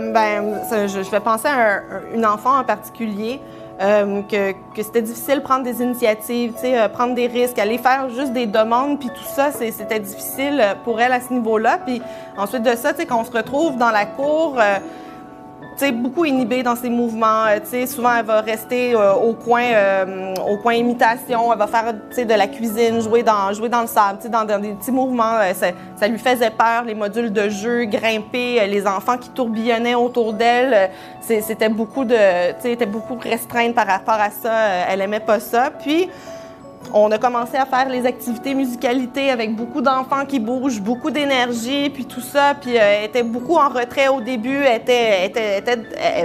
Je vais penser à une enfant en particulier, que c'était difficile de prendre des initiatives, prendre des risques, aller faire juste des demandes, puis tout ça, c'était difficile pour elle à ce niveau-là. Puis ensuite de ça, quand on se retrouve dans la cour, beaucoup inhibée dans ses mouvements. Souvent, elle va rester au coin imitation. Elle va faire de la cuisine, jouer dans le sable, dans des petits mouvements. Ça lui faisait peur, les modules de jeu, grimper, les enfants qui tourbillonnaient autour d'elle. C'était beaucoup était beaucoup restreinte par rapport à ça. Elle aimait pas ça. Puis, on a commencé à faire les activités musicalité avec beaucoup d'enfants qui bougent, beaucoup d'énergie, puis tout ça. Puis elle était beaucoup en retrait au début. Elle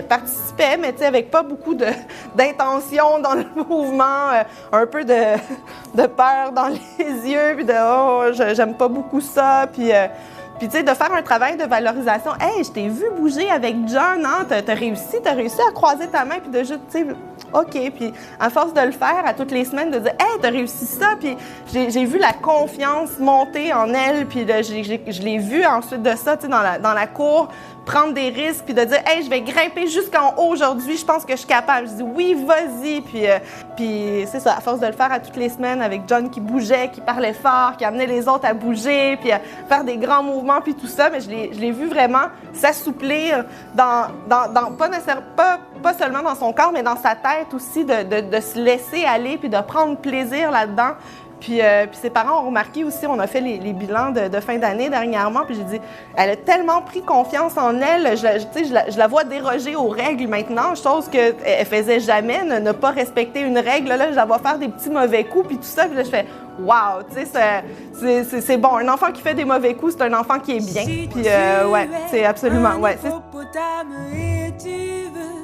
participait, mais avec pas beaucoup d'intention dans le mouvement, un peu de peur dans les yeux, puis de « oh, j'aime pas beaucoup ça ». Puis tu sais, de faire un travail de valorisation. « Hey, je t'ai vu bouger avec John, hein? T'as réussi à croiser ta main, puis de juste, tu sais, OK. » Puis à force de le faire à toutes les semaines, de dire « Hey, t'as réussi ça! » Puis j'ai vu la confiance monter en elle, puis je l'ai vu ensuite de ça, tu sais, dans la cour, prendre des risques, puis de dire « Hey, je vais grimper jusqu'en haut aujourd'hui, je pense que je suis capable. » Je dis « Oui, vas-y! » Puis c'est ça, à force de le faire à toutes les semaines avec John qui bougeait, qui parlait fort, qui amenait les autres à bouger, puis à faire des grands mouvements, puis tout ça, mais je l'ai vu vraiment s'assouplir pas seulement dans son corps, mais dans sa tête aussi, de se laisser aller, puis de prendre plaisir là-dedans. Puis ses parents ont remarqué aussi, on a fait les bilans de fin d'année dernièrement, puis j'ai dit, elle a tellement pris confiance en elle, je la vois déroger aux règles maintenant, chose qu'elle faisait jamais, ne pas respecter une règle, là, je la vois faire des petits mauvais coups, puis tout ça, puis là, je fais, wow, tu sais, c'est bon, un enfant qui fait des mauvais coups, c'est un enfant qui est bien, puis ouais, c'est absolument, ouais, c'est...